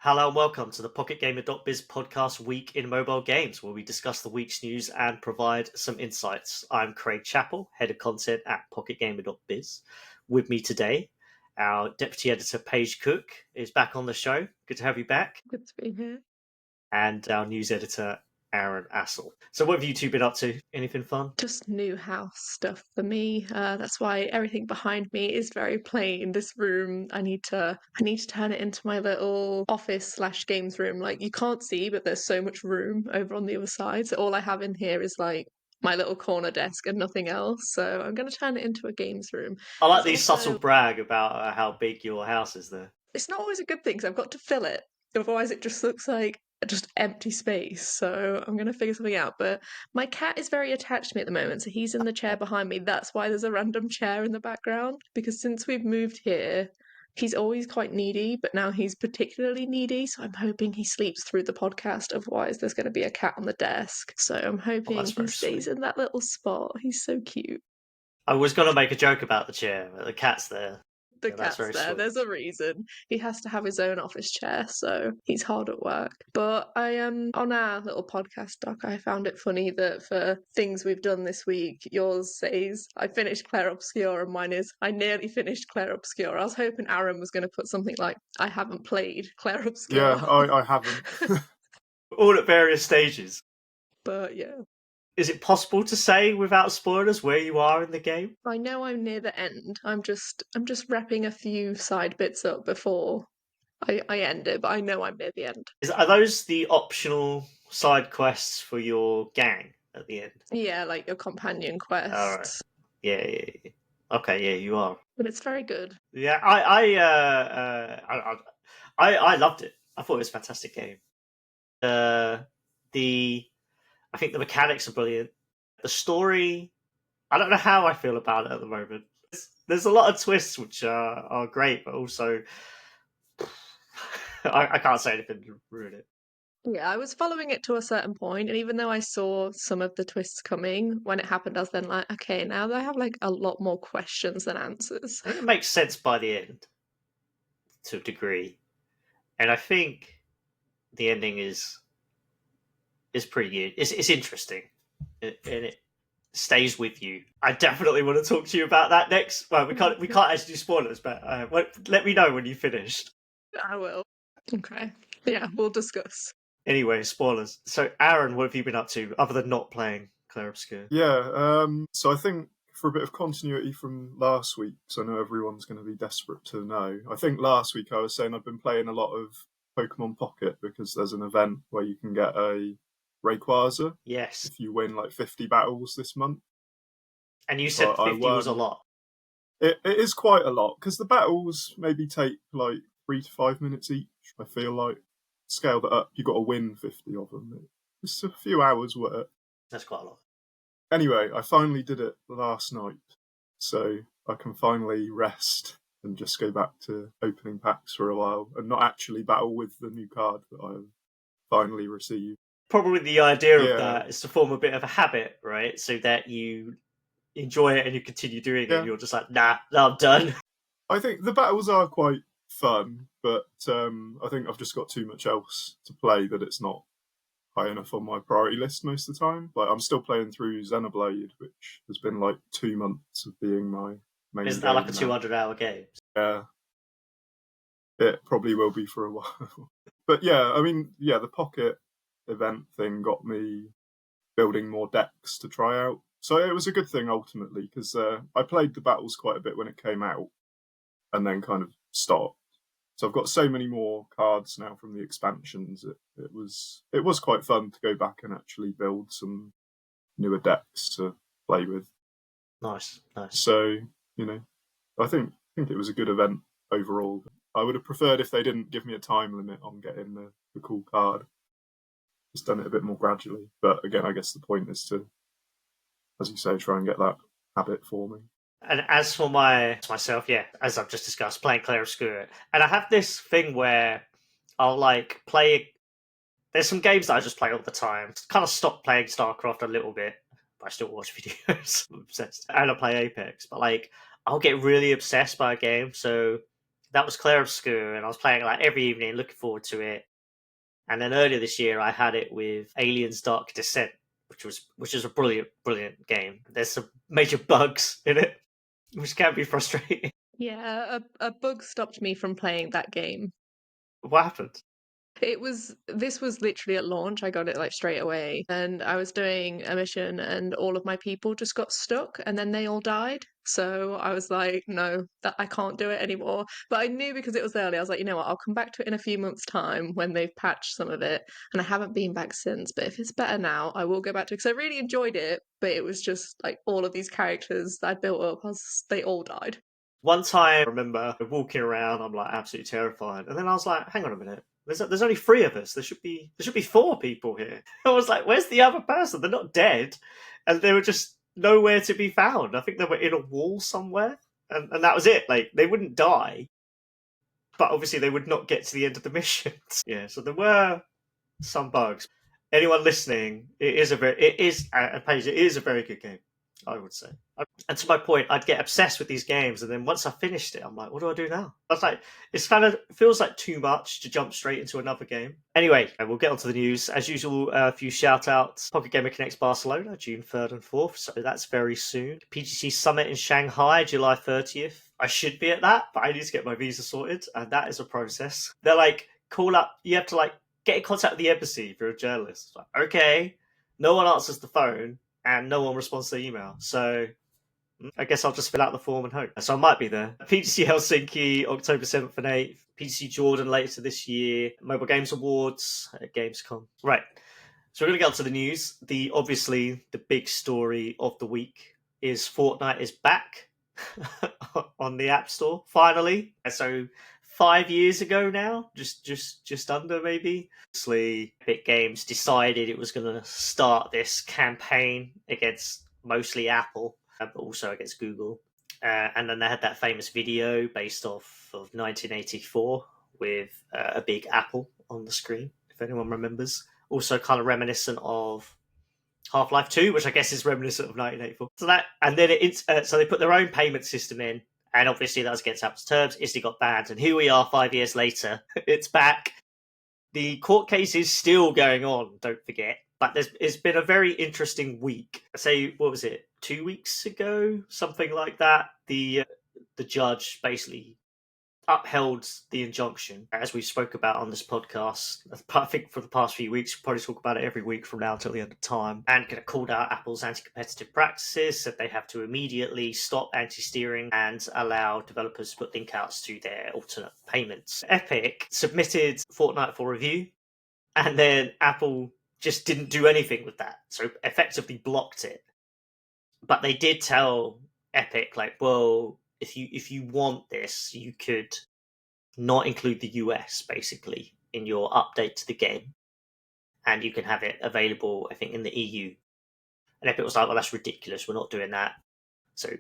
Hello and welcome to the PocketGamer.biz podcast week in mobile games, where we discuss the week's news and provide some insights. I'm Craig Chapple, head of content at PocketGamer.biz. With me today, our deputy editor Paige Cook is back on the show. Good to have you back. Good to be here. And our news editor Aaron Astle. So what have you two been up to? Anything fun? Just new house stuff for me. That's why everything behind me is very plain. This room, I need to turn it into my little office/games room. Like, you can't see, but there's so much room over on the other side. So all I have in here is like my little corner desk and nothing else. So I'm going to turn it into a games room. I like There's these also- subtle brag about how big your house is there. It's not always a good thing because I've got to fill it. Otherwise, it just looks like just empty space. So I'm going to figure something out. But my cat is very attached to me at the moment. So he's in the chair behind me. That's why there's a random chair in the background. Because since we've moved here, he's always quite needy, but now he's particularly needy. So I'm hoping he sleeps through the podcast. Otherwise, there's going to be a cat on the desk. So I'm hoping that's he very stays sweet. in that little spot. He's so cute. I was going to make a joke about the chair, but the cat's there. The Yeah, that's cat's very there. sweet. There's a reason. He has to have his own office chair, so he's hard at work. But I am on our little podcast doc. I found it funny that for things we've done this week, yours says I finished Claire Obscure, and mine is I nearly finished Claire Obscure. I was hoping Aaron was going to put something like I haven't played Claire Obscure. Yeah, I haven't. All at various stages. But yeah. Is it possible to say without spoilers where you are in the game? I know I'm near the end. I'm just wrapping a few side bits up before I end it, but I know I'm near the end. Are those the optional side quests for your gang at the end? Yeah, like your companion quests. All right. Yeah. Okay, yeah, you are. But it's very good. Yeah, I loved it. I thought it was a fantastic game. I think the mechanics are brilliant. The story, I don't know how I feel about it at the moment. There's a lot of twists which are great, but also I can't say anything to ruin it. Yeah, I was following it to a certain point, and even though I saw some of the twists coming, when it happened, I was then like, okay, now I have like a lot more questions than answers. I think it makes sense by the end, to a degree, and I think the ending is pretty good. It's interesting, and it stays with you. I definitely want to talk to you about that next. Well, we can't actually do spoilers, but let me know when you finished. I will. Okay. Yeah, we'll discuss. Anyway, spoilers. So, Aaron, what have you been up to other than not playing Claire Obscure? Yeah, so I think for a bit of continuity from last week, because I know everyone's going to be desperate to know. I think last week I was saying I've been playing a lot of Pokemon Pocket because there's an event where you can get a Rayquaza. Yes. If you win like 50 battles this month. And you said 50 was a lot. It is quite a lot, because the battles maybe take like 3 to 5 minutes each, I feel like. Scale that up, you've got to win 50 of them. It's a few hours work. That's quite a lot. Anyway, I finally did it last night, so I can finally rest and just go back to opening packs for a while and not actually battle with the new card that I've finally received. Probably the idea of that is to form a bit of a habit, right? So that you enjoy it and you continue doing it and you're just like, nah, I'm done. I think the battles are quite fun, but I think I've just got too much else to play that it's not high enough on my priority list most of the time. Like, I'm still playing through Xenoblade, which has been like 2 months of being my main Isn't that like a 200-hour game? Yeah. It probably will be for a while. But yeah, I mean, yeah, the Pocket event thing got me building more decks to try out. So it was a good thing ultimately, because I played the battles quite a bit when it came out and then kind of stopped. So I've got so many more cards now from the expansions. It was quite fun to go back and actually build some newer decks to play with. Nice. So, I think it was a good event overall. I would have preferred if they didn't give me a time limit on getting the cool card. Just done it a bit more gradually. But again, I guess the point is to, as you say, try and get that habit forming. And as for myself, yeah, as I've just discussed, playing Claire Obscure. And I have this thing where I'll like play. There's some games that I just play all the time. Kind of stopped playing StarCraft a little bit, but I still watch videos. I'm obsessed. And I play Apex. But like, I'll get really obsessed by a game. So that was Clair Obscur, and I was playing it like every evening, looking forward to it. And then earlier this year, I had it with Aliens: Dark Descent, which is a brilliant game. There's some major bugs in it, which can be frustrating. Yeah, a bug stopped me from playing that game. What happened? This was literally at launch. I got it like straight away, and I was doing a mission, and all of my people just got stuck, and then they all died. So I was like, no, that I can't do it anymore. But I knew because it was early, I was like, you know what, I'll come back to it in a few months' time when they've patched some of it. And I haven't been back since. But if it's better now, I will go back to it because I really enjoyed it. But it was just like all of these characters that I built up, they all died. One time, I remember walking around, I'm like absolutely terrified, and then I was like, "Hang on a minute, there's only 3 of us. There should be 4 people here." I was like, "Where's the other person? They're not dead," and they were just nowhere to be found. I think they were in a wall somewhere, and that was it. Like they wouldn't die, but obviously they would not get to the end of the mission. Yeah, so there were some bugs. Anyone listening, it is, Paige, it is a very good game, I would say. And to my point, I'd get obsessed with these games, and then once I finished it, I'm like, what do I do now? I was like, it feels like too much to jump straight into another game. Anyway, we'll get on to the news. As usual, a few shout-outs. Pocket Gamer Connects Barcelona, June 3rd and 4th, so that's very soon. PGC Summit in Shanghai, July 30th. I should be at that, but I need to get my visa sorted, and that is a process. They're like, call up, you have to like, get in contact with the embassy if you're a journalist. It's like, okay, no one answers the phone, and no one responds to the email, so I guess I'll just fill out the form and hope. So I might be there. PGC Helsinki, October 7th and 8th. PGC Jordan later this year. Mobile Games Awards at Gamescom. Right. So we're going to get on to the news. Obviously, the big story of the week is Fortnite is back on the App Store, finally. So 5 years ago now, just under maybe. Obviously, Epic Games decided it was going to start this campaign against mostly Apple, but also against Google. And then they had that famous video based off of 1984 with a big apple on the screen, if anyone remembers. Also kind of reminiscent of Half-Life 2, which I guess is reminiscent of 1984. So that, and then so they put their own payment system in, and obviously that was against Apple's terms. Instantly got banned, and here we are 5 years later. It's back. The court case is still going on, don't forget. But it's been a very interesting week. Say, what was it, 2 weeks ago? Something like that. The judge basically upheld the injunction, as we spoke about on this podcast. I think for the past few weeks, we'll probably talk about it every week from now till the end of time, and kind of called out Apple's anti-competitive practices, said they have to immediately stop anti-steering and allow developers to put link outs to their alternate payments. Epic submitted Fortnite for review, and then Apple just didn't do anything with that, so effectively blocked it. But they did tell Epic, like, well, if you want this, you could not include the US basically in your update to the game, and you can have it available, I think, in the EU. And Epic was like, well, that's ridiculous. We're not doing that. So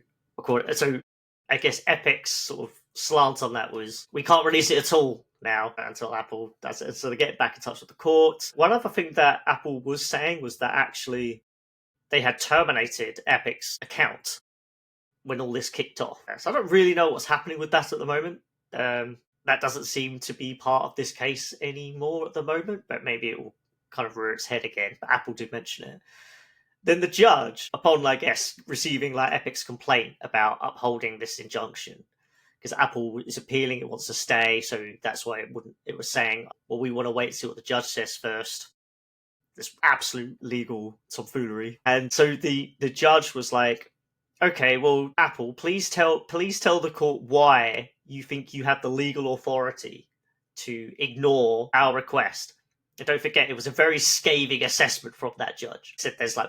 I guess Epic's sort of slant on that was, we can't release it at all now until Apple does it. So they get back in touch with the court. One other thing that Apple was saying was that actually they had terminated Epic's account when all this kicked off. So I don't really know what's happening with that at the moment. That doesn't seem to be part of this case anymore at the moment, but maybe it will kind of rear its head again. But Apple did mention it. Then the judge, upon, I guess, receiving Epic's complaint about upholding this injunction, because Apple is appealing, it wants to stay, so that's why it was saying, well, we want to wait to see what the judge says first. This absolute legal tomfoolery. And so the judge was like, okay, well, Apple, please tell the court why you think you have the legal authority to ignore our request. And don't forget, it was a very scathing assessment from that judge.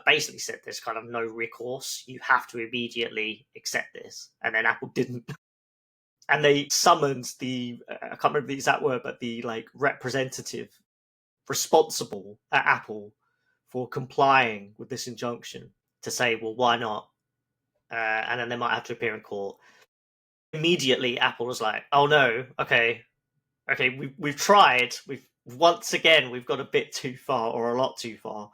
Basically said there's kind of no recourse. You have to immediately accept this. And then Apple didn't. And they summoned I can't remember the exact word, but the representative responsible at Apple for complying with this injunction to say, well, why not? And then they might have to appear in court. Immediately, Apple was like, oh no, okay, we've tried. Once again, we've got a bit too far, or a lot too far.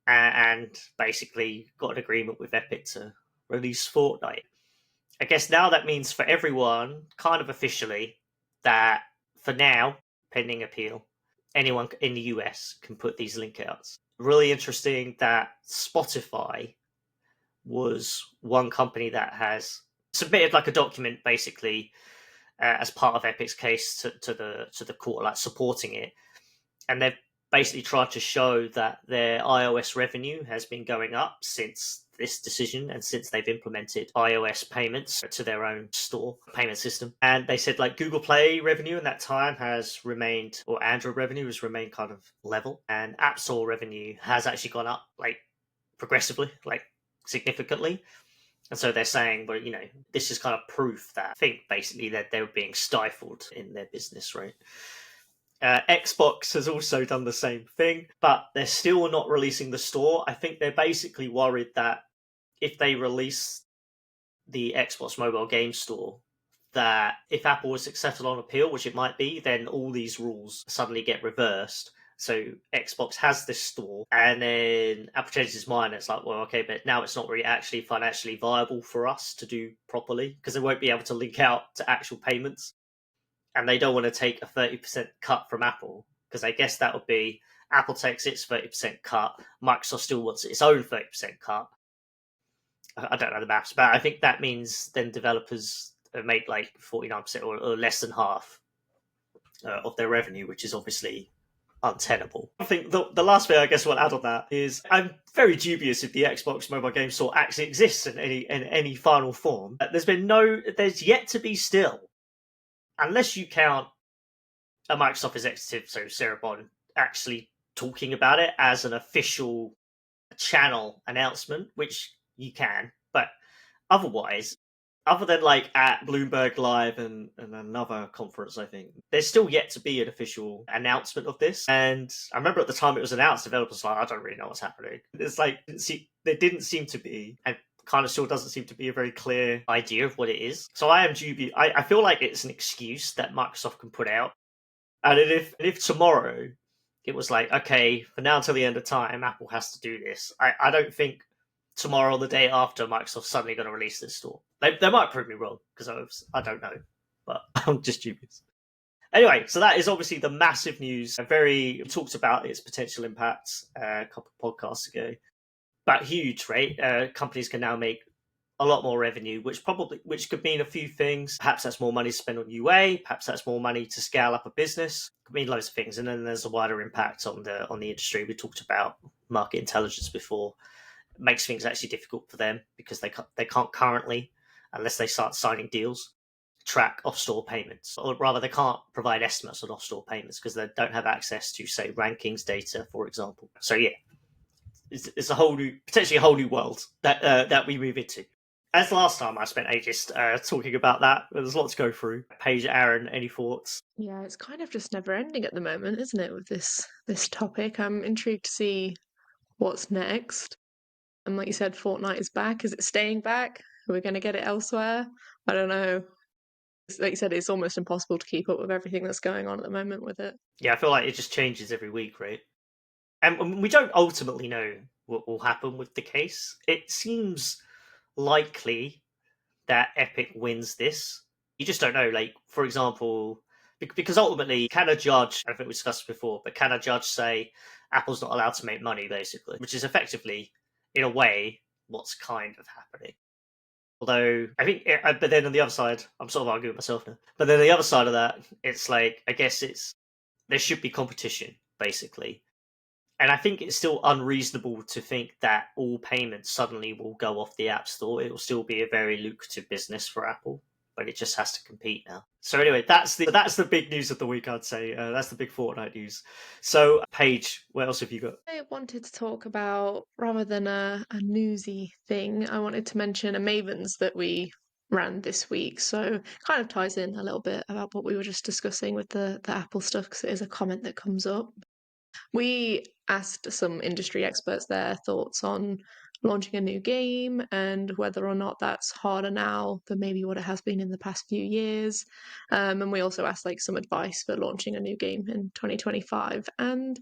And basically got an agreement with Epic to release Fortnite. I guess now that means for everyone, kind of officially, that for now, pending appeal, anyone in the US can put these link outs. Really interesting that Spotify was one company that has submitted like a document basically as part of Epic's case to the court, like supporting it, and they've basically tried to show that their iOS revenue has been going up since this decision and since they've implemented iOS payments to their own store payment system. And they said like Google Play revenue in that time has remained, or Android revenue has remained kind of level, and App Store revenue has actually gone up like progressively, like significantly. And so they're saying, well, this is kind of proof that I think basically that they were being stifled in their business, right? Xbox has also done the same thing, but they're still not releasing the store. I think they're basically worried that if they release the Xbox Mobile Game Store, that if Apple is successful on appeal, which it might be, then all these rules suddenly get reversed. So Xbox has this store, and then Apple changes its mind. It's like, well, okay, but now it's not really actually financially viable for us to do properly because they won't be able to link out to actual payments. And they don't want to take a 30% cut from Apple because I guess that would be Apple takes its 30% cut, Microsoft still wants its own 30% cut. I don't know the maths, but I think that means then developers make like 49% or less than half of their revenue, which is obviously untenable. I think the last thing I guess I want to add on that is I'm very dubious if the Xbox Mobile Game Store actually exists in any final form. There's yet to be still, unless you count a Microsoft executive, so Sarah Bond, actually talking about it as an official channel announcement, which you can, but otherwise, other than like at Bloomberg Live and another conference, I think there's still yet to be an official announcement of this. And I remember at the time it was announced, developers were like, I don't really know what's happening. It's like there didn't seem to be, and kind of still doesn't seem to be a very clear idea of what it is. So I am dubious. I feel like it's an excuse that Microsoft can put out. And if tomorrow it was like, okay, for now until the end of time, Apple has to do this, I don't think tomorrow or the day after Microsoft's suddenly going to release this store. They might prove me wrong because I don't know, but I'm just dubious. Anyway, so that is obviously the massive news. We talked about its potential impacts a couple of podcasts ago, but huge, right? Companies can now make a lot more revenue, which could mean a few things. Perhaps that's more money to spend on UA. Perhaps that's more money to scale up a business. Could mean loads of things. And then there's a wider impact on the industry. We talked about market intelligence before. It makes things actually difficult for them because they can't currently, unless they start signing deals, track off-store payments. Or rather, they can't provide estimates on off-store payments because they don't have access to, say, rankings data, for example. So yeah, it's potentially a whole new world that we move into. As last time, I spent ages talking about that. There's a lot to go through. Paige, Aaron, any thoughts? Yeah, it's kind of just never ending at the moment, isn't it, with this topic? I'm intrigued to see what's next. And like you said, Fortnite is back. Is it staying back? Are we going to get it elsewhere? I don't know. Like you said, it's almost impossible to keep up with everything that's going on at the moment with it. Yeah, I feel like it just changes every week, right? And we don't ultimately know what will happen with the case. It seems likely that Epic wins this. You just don't know. Like, for example, because ultimately, can a judge, I think we discussed before, but can a judge say Apple's not allowed to make money, basically? Which is effectively, in a way, what's kind of happening. Although, I think, but then on the other side, I'm sort of arguing with myself now. But then the other side of that, it's like, I guess there should be competition, basically. And I think it's still unreasonable to think that all payments suddenly will go off the App Store. It will still be a very lucrative business for Apple, but it just has to compete now. So anyway, that's the big news of the week, I'd say. That's the big Fortnite news. So, Paige, what else have you got? I wanted to talk about, rather than a newsy thing, I wanted to mention a Mavens that we ran this week. So kind of ties in a little bit about what we were just discussing with the Apple stuff, because it is a comment that comes up. We asked some industry experts their thoughts on launching a new game and whether or not that's harder now than maybe what it has been in the past few years. And we also asked like some advice for launching a new game in 2025. And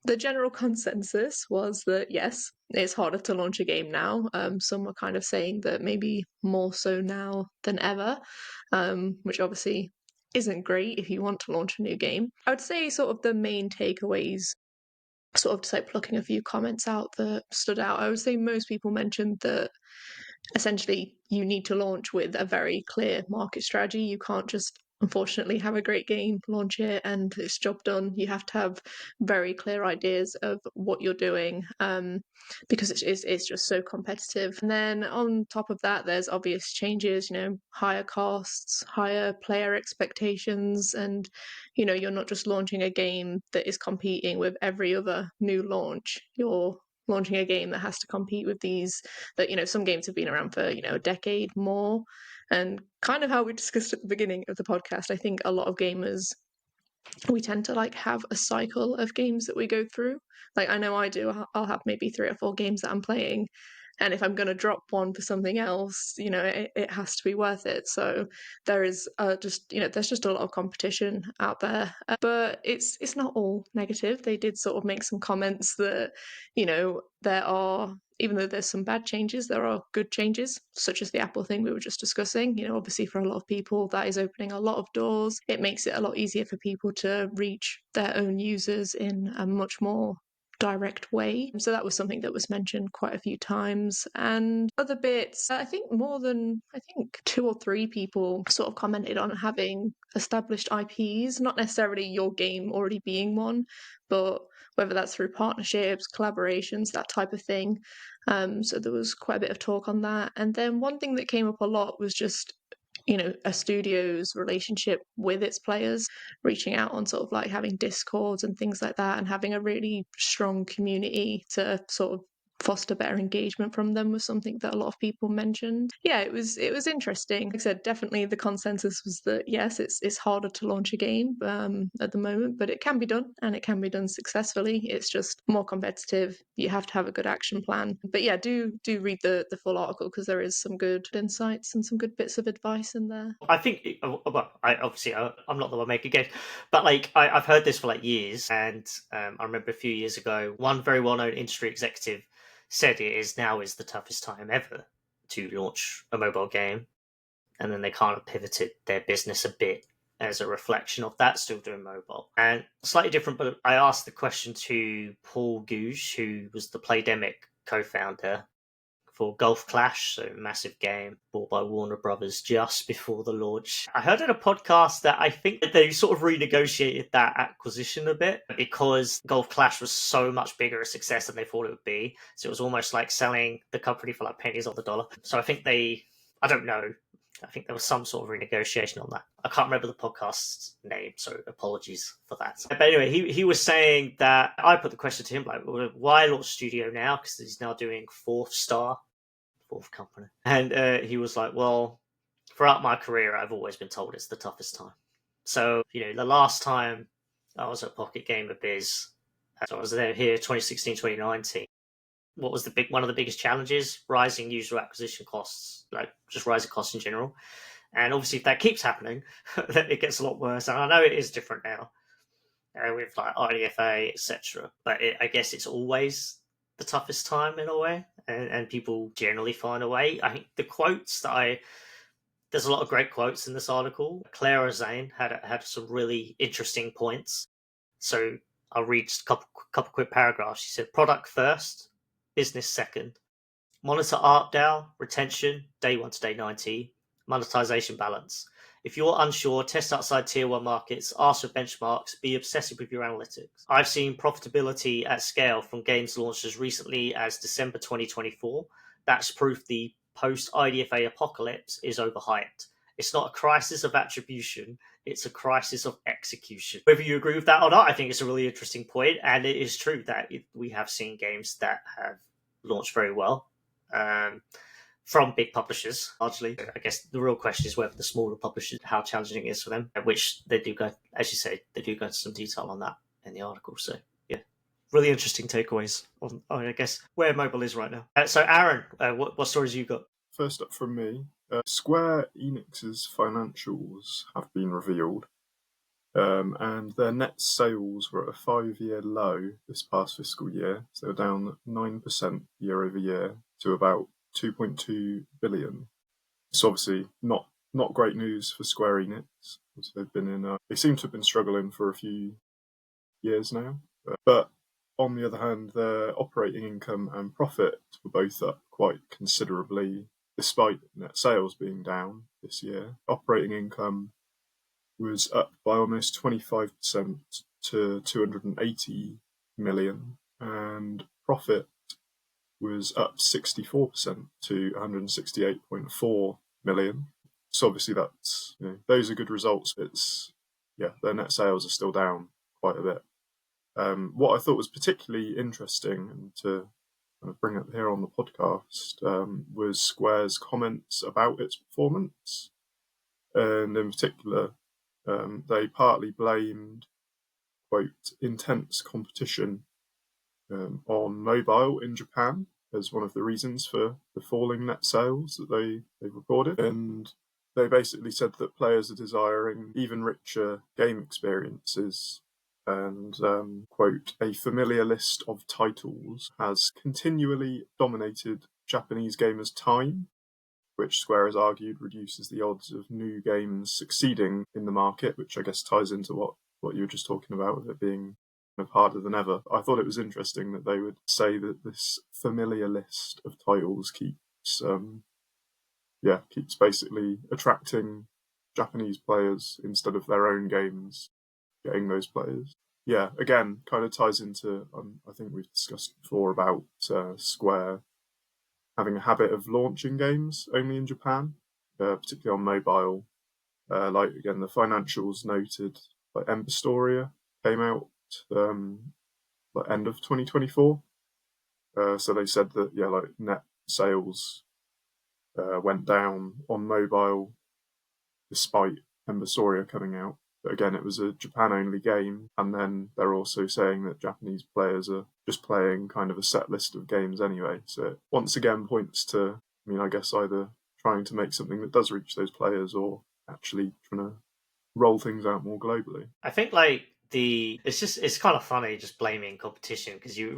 The general consensus was that yes, it's harder to launch a game now. Some were kind of saying that maybe more so now than ever, which obviously isn't great if you want to launch a new game. I would say sort of the main takeaways, sort of just like plucking a few comments out that stood out. I would say most people mentioned that essentially you need to launch with a very clear market strategy. You can't just unfortunately have a great game, launch it, and it's job done. You have to have very clear ideas of what you're doing, because it's just so competitive. And then on top of that, there's obvious changes, higher costs, higher player expectations, and you're not just launching a game that is competing with every other new launch. You're launching a game that has to compete with these that some games have been around for a decade more. And kind of how we discussed at the beginning of the podcast, I think a lot of gamers, we tend to like have a cycle of games that we go through. Like I know I do. I'll have maybe 3 or 4 games that I'm playing, and if I'm going to drop one for something else, it has to be worth it. So there is there's just a lot of competition out there, but it's not all negative. They did sort of make some comments that there are, even though there's some bad changes, there are good changes, such as the Apple thing we were just discussing. Obviously for a lot of people, that is opening a lot of doors. It makes it a lot easier for people to reach their own users in a much more direct way. So that was something that was mentioned quite a few times. And other bits, I think 2 or 3 people sort of commented on having established IPs, not necessarily your game already being one, but whether that's through partnerships, collaborations, that type of thing. So there was quite a bit of talk on that. And then one thing that came up a lot was just a studio's relationship with its players, reaching out on sort of like having discords and things like that, and having a really strong community to sort of foster better engagement from them was something that a lot of people mentioned. Yeah, it was interesting. Like I said, definitely the consensus was that yes, it's harder to launch a game at the moment, but it can be done, and it can be done successfully. It's just more competitive. You have to have a good action plan. But yeah, do read the full article, because there is some good insights and some good bits of advice in there. I think, well, I'm not the one making games, but like I've heard this for like years, and I remember a few years ago, one very well-known industry executive said now is the toughest time ever to launch a mobile game, and then they kind of pivoted their business a bit as a reflection of that, still doing mobile. And slightly different, but I asked the question to Paul Gouge, who was the Playdemic co-founder for Golf Clash, so massive game bought by Warner Brothers just before the launch. I heard in a podcast that I think that they sort of renegotiated that acquisition a bit because Golf Clash was so much bigger a success than they thought it would be. So it was almost like selling the company for like pennies on the dollar. So I think I don't know, I think there was some sort of renegotiation on that. I can't remember the podcast's name, so apologies for that. But anyway, he was saying that I put the question to him, like, well, why launch studio now? Because he's now doing fourth company. And he was like, well, throughout my career, I've always been told it's the toughest time. So, the last time I was at PocketGamer.biz, so I was there here 2016, 2019. What was one of the biggest challenges? Rising user acquisition costs, like just rising costs in general. And obviously, if that keeps happening, then it gets a lot worse. And I know it is different now with like IDFA, etc. But I guess it's always the toughest time in a way, and people generally find a way. I think the quotes there's a lot of great quotes in this article. Clara Zane had some really interesting points. So I'll read just a couple quick paragraphs. She said, product first, business second. Monitor ARPDAU, retention, day 1 to day 90, monetization balance. If you're unsure, test outside tier 1 markets, ask for benchmarks, be obsessive with your analytics. I've seen profitability at scale from games launched as recently as December 2024. That's proof the post-IDFA apocalypse is overhyped. It's not a crisis of attribution, it's a crisis of execution. Whether you agree with that or not, I think it's a really interesting point, and it is true that we have seen games that have launched very well. From big publishers, largely. I guess the real question is whether the smaller publishers, how challenging it is for them, which they do go, as you say, they do go into some detail on that in the article. So, yeah, really interesting takeaways on I guess, where mobile is right now. So, Aaron, what stories you got? First up from me, Square Enix's financials have been revealed. and their net sales were at a 5-year low this past fiscal year, so they're down 9% year over year to about 2.2 billion. It's obviously not great news for Square Enix. They seem to have been struggling for a few years now, but on the other hand, their operating income and profit were both up quite considerably, despite net sales being down this year. Operating income was up by almost 25% to 280 million, and profit was up 64% to 168.4 million. So obviously those are good results. Their net sales are still down quite a bit. What I thought was particularly interesting, and to bring up here on the podcast, was Square's comments about its performance, and in particular, they partly blamed, quote, intense competition on mobile in Japan as one of the reasons for the falling net sales that they've recorded. And they basically said that players are desiring even richer game experiences. And, quote, a familiar list of titles has continually dominated Japanese gamers' time, which Square has argued reduces the odds of new games succeeding in the market, which I guess ties into what you were just talking about, with it being kind of harder than ever. I thought it was interesting that they would say that this familiar list of titles keeps basically attracting Japanese players instead of their own games getting those players. Yeah, again, kind of ties into, I think we've discussed before about Square having a habit of launching games only in Japan, particularly on mobile. Again, the financials noted, like Ember Storia came out end of 2024. So they said that net sales went down on mobile despite Ember Storia coming out. But again, it was a Japan-only game, and then they're also saying that Japanese players are just playing kind of a set list of games anyway. So it once again points to, I guess, either trying to make something that does reach those players or actually trying to roll things out more globally. I think it's kind of funny just blaming competition, because you're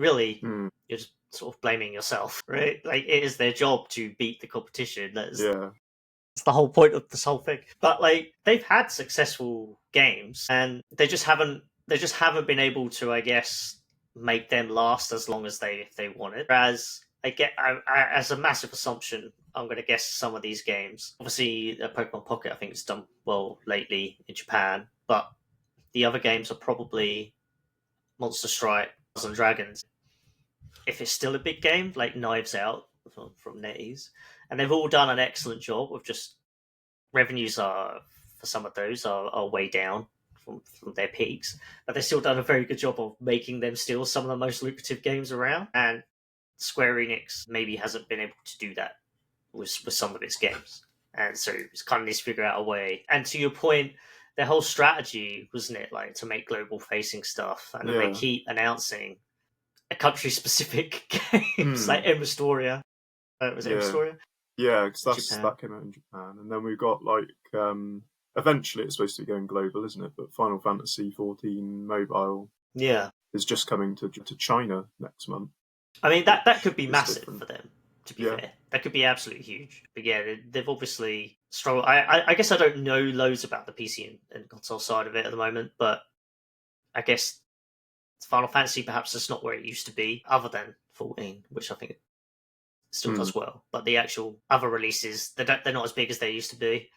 just sort of blaming yourself, right? Like, it is their job to beat the competition. It's the whole point of this whole thing. But they've had successful games, and they just haven't been able to, I guess, make them last as long as they wanted. Whereas as a massive assumption, I'm going to guess some of these games. Obviously, Pokemon Pocket, I think, it's done well lately in Japan, but the other games are probably Monster Strike and Dragons. If it's still a big game, like Knives Out from NetEase, and they've all done an excellent job of just revenues for some of those are way down from their peaks, but they've still done a very good job of making them still some of the most lucrative games around. And Square Enix maybe hasn't been able to do that with some of its games, and so it's kind of needs to figure out a way. And to your point, their whole strategy, wasn't it, like to make global facing stuff, and then they keep announcing a country specific games like Ember Storia. Was it Ember Storia? Yeah, because that came out in Japan, and then we've got eventually it's supposed to be going global, isn't it? But Final Fantasy 14 Mobile, is just coming to China next month. I mean, that could be massive for them. To be fair, that could be absolutely huge. But yeah, they've obviously struggled. I guess I don't know loads about the PC and console side of it at the moment, but I guess Final Fantasy perhaps is not where it used to be, other than 14, which I think it still does well. But the actual other releases, they're not as big as they used to be.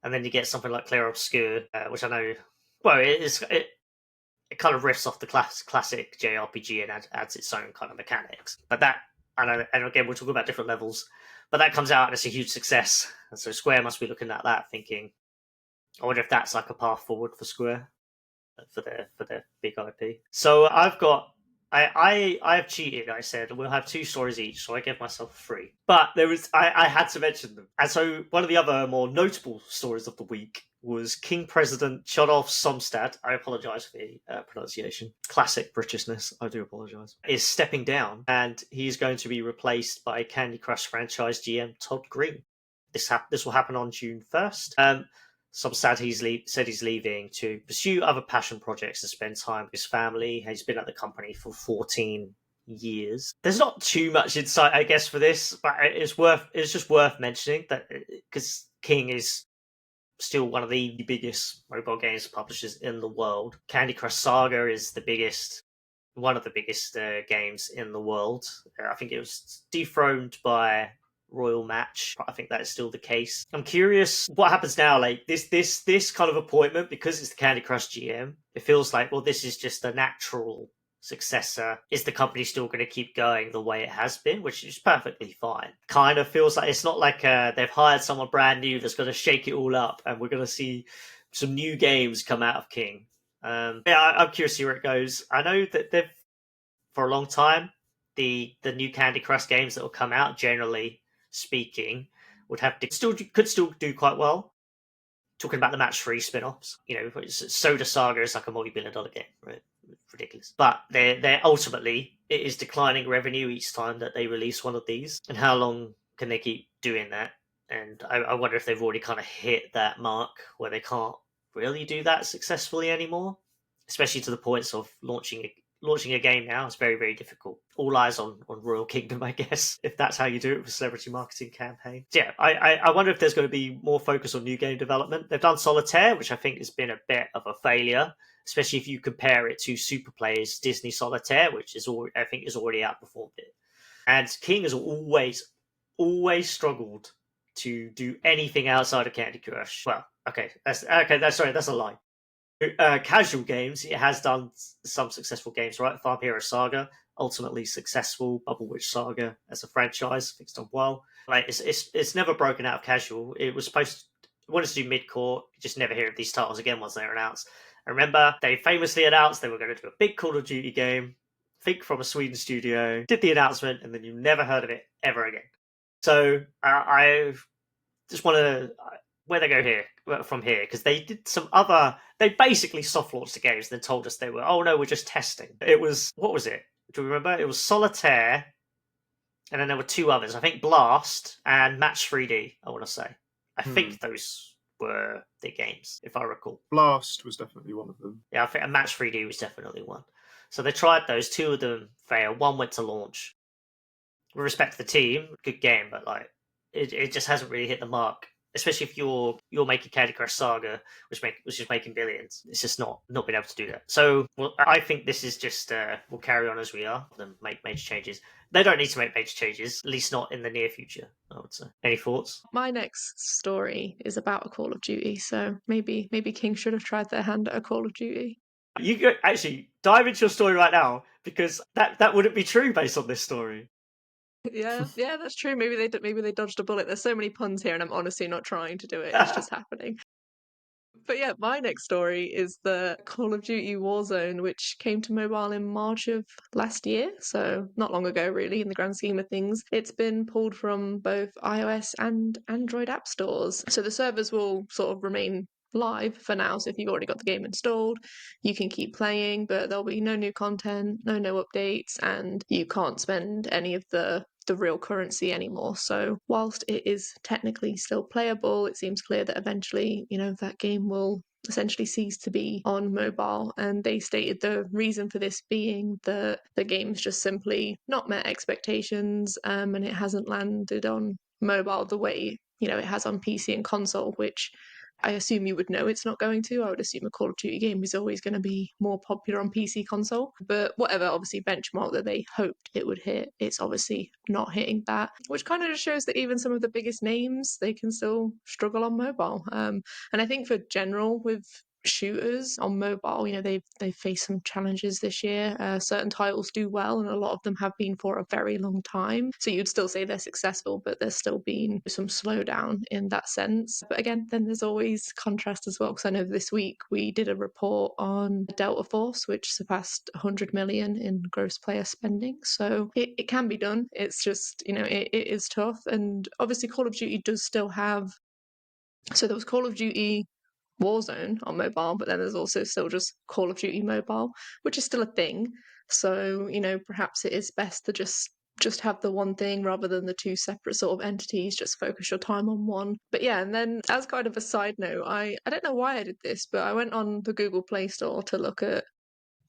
And then you get something like Clair Obscur, which I know, well, it kind of riffs off the classic JRPG and adds its own kind of mechanics. But that, and again, we'll talk about different levels, but that comes out and it's a huge success. And so Square must be looking at that thinking, I wonder if that's like a path forward for Square for their big IP. So I have cheated. I said we'll have 2 stories each, so I gave myself 3. But I had to mention them. And so one of the other more notable stories of the week was King President Chodolf Somstad. I apologise for the pronunciation. Classic Britishness. I do apologise. Is stepping down, and he's going to be replaced by Candy Crush franchise GM Todd Green. This will happen on June 1st. Some said he's leaving to pursue other passion projects and spend time with his family. He's been at the company for 14 years. There's not too much insight, I guess, for this, but it's just worth mentioning that because King is still one of the biggest mobile games publishers in the world. Candy Crush Saga is one of the biggest games in the world. I think it was dethroned by Royal Match. I think that is still the case. I'm curious what happens now. Like this kind of appointment, because it's the Candy Crush GM, it feels like, well, this is just a natural successor. Is the company still going to keep going the way it has been, which is perfectly fine? Kind of feels like it's not like they've hired someone brand new that's going to shake it all up, and we're going to see some new games come out of King. I'm curious to see where it goes. I know that they've, for a long time, the new Candy Crush games that will come out, generally speaking, could still do quite well. Talking about the match-3 spin-offs, Soda Saga is like a multi-billion-dollar game, right? Ridiculous. But they're ultimately, it is declining revenue each time that they release one of these. And how long can they keep doing that? And I wonder if they've already kind of hit that mark where they can't really do that successfully anymore, especially to the points of launching a game now is very, very difficult. All eyes on Royal Kingdom, I guess, if that's how you do it with a celebrity marketing campaign. So yeah, I wonder if there's going to be more focus on new game development. They've done Solitaire, which I think has been a bit of a failure, especially if you compare it to Superplay's Disney Solitaire, which I think has already outperformed it. And King has always struggled to do anything outside of Candy Crush. Well, that's a lie. Casual games, it has done some successful games, right? Farm Hero Saga, ultimately successful. Bubble Witch Saga as a franchise, I think it's done well. Like it's never broken out of casual. It wanted to do mid-core, you just never hear of these titles again once they're announced. I remember they famously announced they were going to do a big Call of Duty game, I think from a Sweden studio, did the announcement, and then you never heard of it ever again. So I just want to where they go from here, because they did they basically soft launched the games and then told us we're just testing. It was, what was it? Do you remember? It was Solitaire, and then there were two others. I think Blast and Match 3D, I want to say. I think those were the games, if I recall. Blast was definitely one of them. Yeah, I think Match 3D was definitely one. So they tried those, two of them failed, one went to launch. With respect to the team, good game, but like it just hasn't really hit the mark. Especially if you're making Candy Crush Saga, which is making billions. It's just not been able to do that. So I think this is just we'll carry on as we are and make major changes. They don't need to make major changes, at least not in the near future, I would say. Any thoughts? My next story is about a Call of Duty, so maybe King should have tried their hand at a Call of Duty. You go, actually dive into your story right now, because that wouldn't be true based on this story. Yeah, that's true. Maybe they dodged a bullet. There's so many puns here, and I'm honestly not trying to do it. It's just happening. But yeah, my next story is the Call of Duty Warzone, which came to mobile in March of last year, so not long ago, really, in the grand scheme of things. It's been pulled from both iOS and Android app stores, so the servers will sort of remain live for now. So if you've already got the game installed, you can keep playing, but there'll be no new content, no updates, and you can't spend any of the real currency anymore. So whilst it is technically still playable, it seems clear that eventually, that game will essentially cease to be on mobile. And they stated the reason for this being that the game's just simply not met expectations, and it hasn't landed on mobile the way it has on PC and console, which I assume you would know it's not going to. I would assume a Call of Duty game is always going to be more popular on PC console. But whatever, obviously, benchmark that they hoped it would hit, it's obviously not hitting that, which kind of just shows that even some of the biggest names, they can still struggle on mobile. And I think for general, with shooters on mobile, they've faced some challenges this year. Certain titles do well, and a lot of them have been for a very long time, so you'd still say they're successful, but there's still been some slowdown in that sense. But again, then there's always contrast as well, because I know this week we did a report on Delta Force, which surpassed 100 million in gross player spending, so it can be done. It's just it is tough. And obviously Call of Duty does still have, so there was Call of Duty Warzone on mobile, but then there's also still just Call of Duty Mobile, which is still a thing. So, perhaps it is best to just just have the one thing rather than the two separate sort of entities, just focus your time on one. But yeah, and then as kind of a side note, I don't know why I did this, but I went on the Google Play Store to look at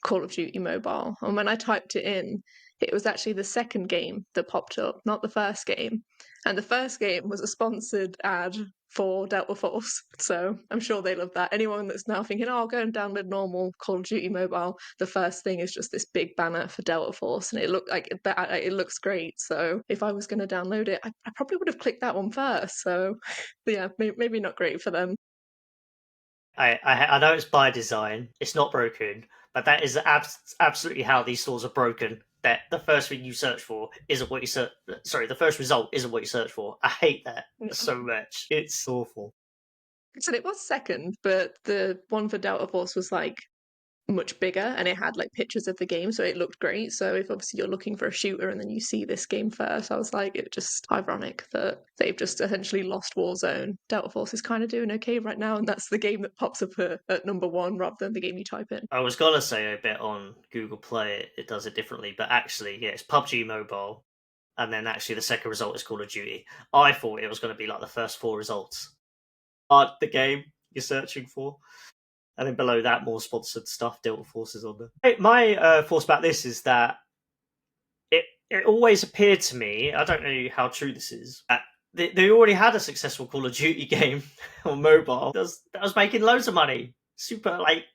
Call of Duty Mobile. And when I typed it in, it was actually the second game that popped up, not the first game. And the first game was a sponsored ad for Delta Force. So I'm sure they love that. Anyone that's now thinking, oh, I'll go and download normal Call of Duty Mobile, the first thing is just this big banner for Delta Force. And it looked like it looks great. So if I was going to download it, I probably would have clicked that one first. So yeah, maybe not great for them. I know it's by design. It's not broken, but that is absolutely how these stores are broken. That the first thing you search for isn't what you search. Sorry, the first result isn't what you search for. I hate that so much. It's awful. So it was second, but the one for Delta Force was like much bigger and it had like pictures of the game, so it looked great. So if obviously you're looking for a shooter and then you see this game first, I was like, it's just ironic that they've just essentially lost Warzone. Delta Force is kind of doing okay right now, and that's the game that pops up at number one rather than the game you type in. I was gonna say a bit on Google Play, it does it differently, but actually, yeah, it's PUBG Mobile, and then actually the second result is Call of Duty. I thought it was going to be like the first four results are the game you're searching for. And then below that, more sponsored stuff, Delta Force is on there. My thoughts about this is that it always appeared to me, I don't know how true this is, that they already had a successful Call of Duty game on mobile that was making loads of money. Super, like,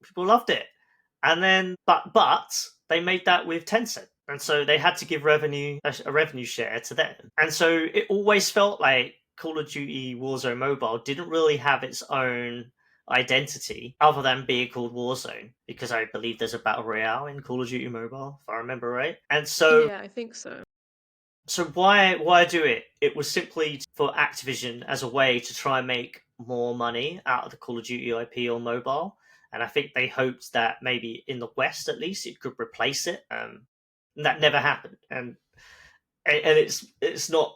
people loved it. And then, but they made that with Tencent. And so they had to give a revenue share to them. And so it always felt like Call of Duty Warzone Mobile didn't really have its own identity other than being called Warzone, because I believe there's a battle royale in Call of Duty Mobile, if I remember right. And so yeah, I think so. So why do it? It was simply for Activision as a way to try and make more money out of the Call of Duty IP on mobile. And I think they hoped that maybe in the West at least it could replace it. And that never happened. And it's not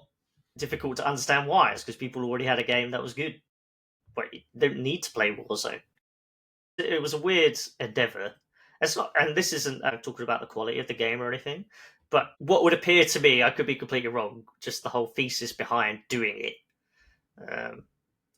difficult to understand why. It's because people already had a game that was good. But you don't need to play Warzone. It was a weird endeavor. It's not, and this isn't talking about the quality of the game or anything, but what would appear to me, I could be completely wrong, just the whole thesis behind doing it.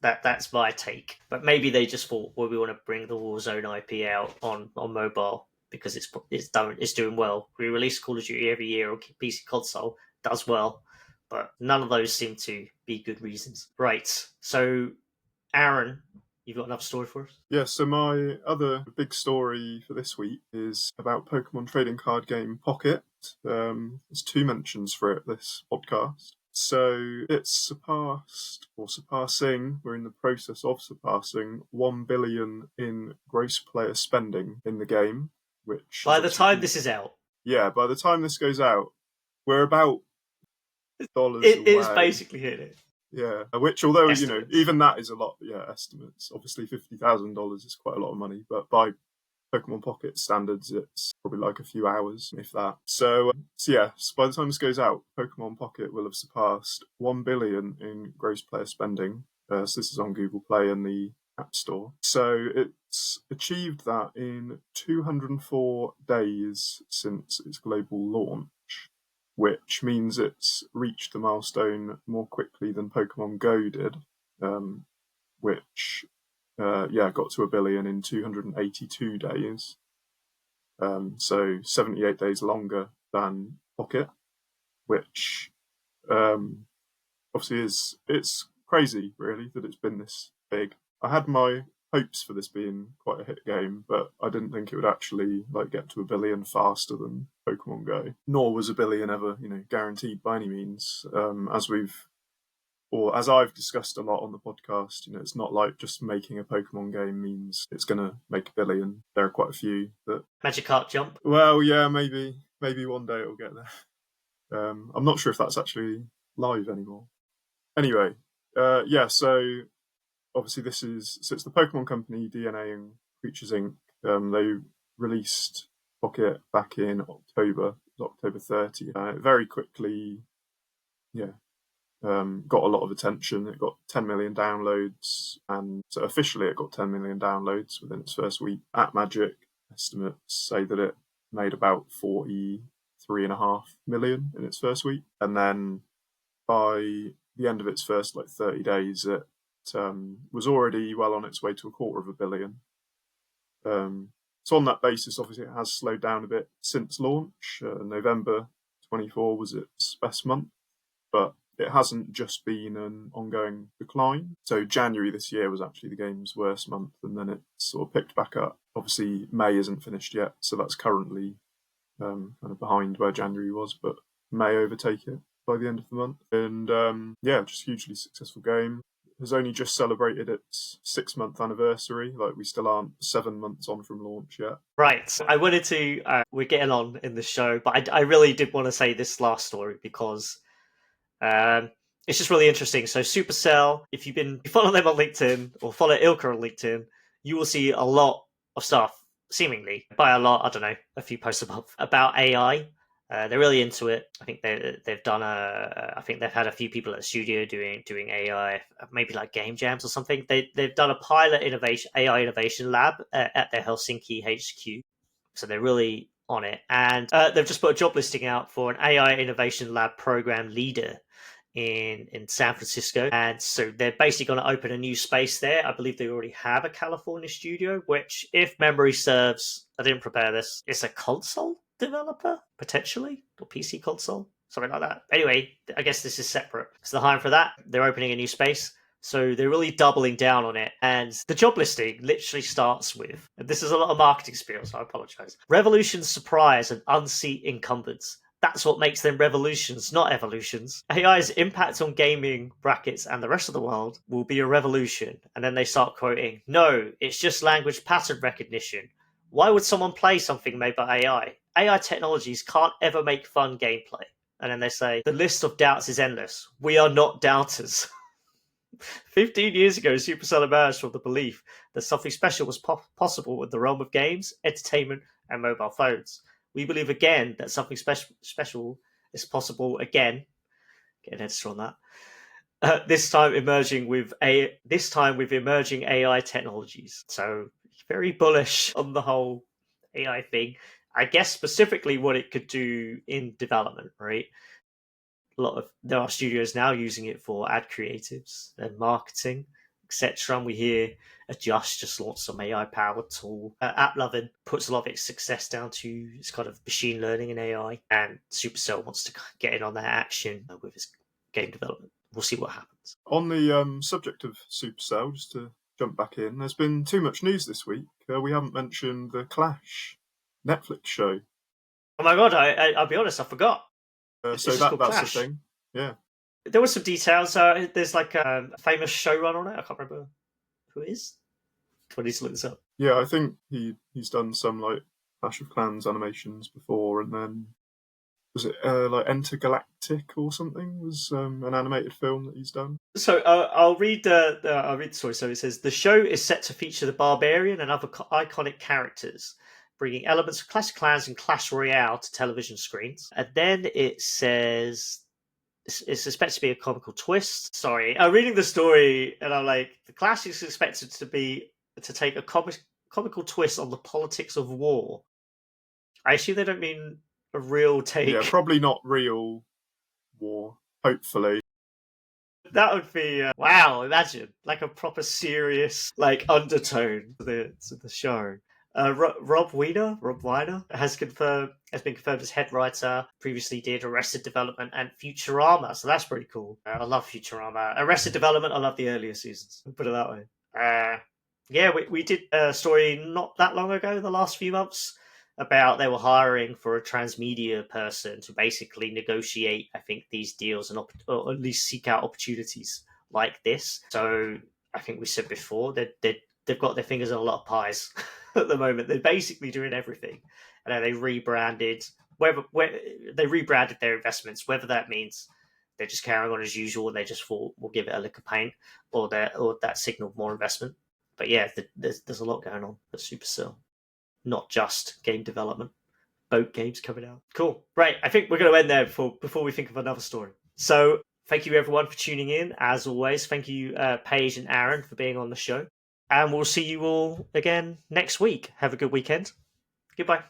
That's my take. But maybe they just thought, well, we want to bring the Warzone IP out on mobile because it's doing well. We release Call of Duty every year on PC console, does well, but none of those seem to be good reasons. Right. So, Aaron, you've got another story for us? Yeah, so my other big story for this week is about Pokémon Trading Card Game Pocket. There's two mentions for it this podcast. So it's surpassing, we're in the process of surpassing 1 billion in gross player spending in the game, which... By the time this is out. Yeah, by the time this goes out, we're about dollars It away. is basically hit it. Yeah, which although, Estimates. even that is a lot, estimates. Obviously $50,000 is quite a lot of money, but by Pokemon Pocket standards, it's probably like a few hours, if that. So by the time this goes out, Pokemon Pocket will have surpassed 1 billion in gross player spending. So this is on Google Play and the App Store. So it's achieved that in 204 days since its global launch, which means it's reached the milestone more quickly than Pokemon Go did, which got to 1 billion in 282 days. So 78 days longer than Pocket, which obviously it's crazy, really, that it's been this big. I had my hopes for this being quite a hit game, but I didn't think it would actually get to 1 billion faster than Pokemon Go. Nor was 1 billion ever, guaranteed by any means. As I've discussed a lot on the podcast, it's not like just making a Pokemon game means it's going to make 1 billion. There are quite a few that... Magikarp jump? Well, yeah, maybe one day it'll get there. I'm not sure if that's actually live anymore. Anyway, so obviously it's the Pokemon company, DNA and Creatures Inc. They released Pocket back in October 30th. It very quickly, got a lot of attention. It got 10 million downloads, and so officially it got 10 million downloads within its first week. At Magic, estimates say that it made about 40 3.5 million in its first week, and then by the end of its first 30 days, it was already well on its way to 250 million. So on that basis, obviously, it has slowed down a bit since launch. November 24 was its best month, but it hasn't just been an ongoing decline. So January this year was actually the game's worst month, and then it sort of picked back up. Obviously, May isn't finished yet, so that's currently kind of behind where January was, but may overtake it by the end of the month. And just hugely successful game. Has only just celebrated its 6-month anniversary. We still aren't 7 months on from launch yet. Right. So I wanted to. We're getting on in the show, but I really did want to say this last story because it's just really interesting. So Supercell, if you follow them on LinkedIn or follow Ilka on LinkedIn, you will see a lot of stuff. Seemingly, by a lot, I don't know, a few posts a month about AI. They're really into it. I think they've done I think they've had a few people at the studio doing AI, maybe like game jams or something. They've done a pilot AI innovation lab at their Helsinki HQ, so they're really on it. And they've just put a job listing out for an AI innovation lab program leader in San Francisco, and so they're basically going to open a new space there. I believe they already have a California studio, which, if memory serves, I didn't prepare this, it's a console developer, potentially, or PC console, something like that. Anyway, I guess this is separate. So they're hiring for that. They're opening a new space. So they're really doubling down on it. And the job listing literally starts with, and this is a lot of marketing spiel, so I apologize. Revolutions surprise and unseat incumbents. That's what makes them revolutions, not evolutions. AI's impact on gaming, brackets, and the rest of the world will be a revolution. And then they start quoting, no, it's just language pattern recognition. Why would someone play something made by AI? AI technologies can't ever make fun gameplay. And then they say, the list of doubts is endless. We are not doubters. 15 years ago, Supercell emerged from the belief that something special was possible in the realm of games, entertainment, and mobile phones. We believe again that something special is possible again. Get an editor on that. This time with emerging AI technologies. So very bullish on the whole AI thing. I guess specifically what it could do in development, right? There are studios now using it for ad creatives and marketing, etc. And we hear Adjust just launched some AI-powered tool. AppLovin puts a lot of its success down to its kind of machine learning and AI, and Supercell wants to get in on that action with its game development. We'll see what happens. On the subject of Supercell, just to jump back in, there's been too much news this week. We haven't mentioned the Clash Netflix show. Oh my god, I'll be honest, I forgot. So that's Clash. The thing. Yeah. There were some details. There's like a famous showrunner on it. I can't remember who it is. I need to look this up. Yeah, I think he's done some like Clash of Clans animations before, and then was it like Intergalactic or something? Was an animated film that he's done. So I'll read the story. So it says the show is set to feature the Barbarian and other iconic characters, bringing elements of Clash of Clans and Clash Royale to television screens. And then it says it's expected to be a comical twist. Sorry, I'm reading the story and I'm like, the Clash is expected to take a comical twist on the politics of war. I assume they don't mean a real take. Yeah, probably not real war, hopefully. That would be wow! Imagine like a proper serious like undertone to the show. Rob Weiner has been confirmed as head writer. Previously did Arrested Development and Futurama, so that's pretty cool. I love Futurama. Arrested Development, I love the earlier seasons. I'll put it that way. Yeah, we did a story not that long ago, the last few months, about they were hiring for a transmedia person to basically negotiate, I think, these deals and or at least seek out opportunities like this. So I think we said before that they've got their fingers in a lot of pies at the moment. They're basically doing everything, and then they rebranded. They rebranded their investments, whether that means they're just carrying on as usual and they just thought we'll give it a lick of paint, or that signaled more investment. But yeah, there's a lot going on at Supercell. Not just game development, boat games coming out. Cool. Right, I think we're going to end there before we think of another story. So thank you everyone for tuning in. As always, thank you Paige and Aaron for being on the show. And we'll see you all again next week. Have a good weekend. Goodbye.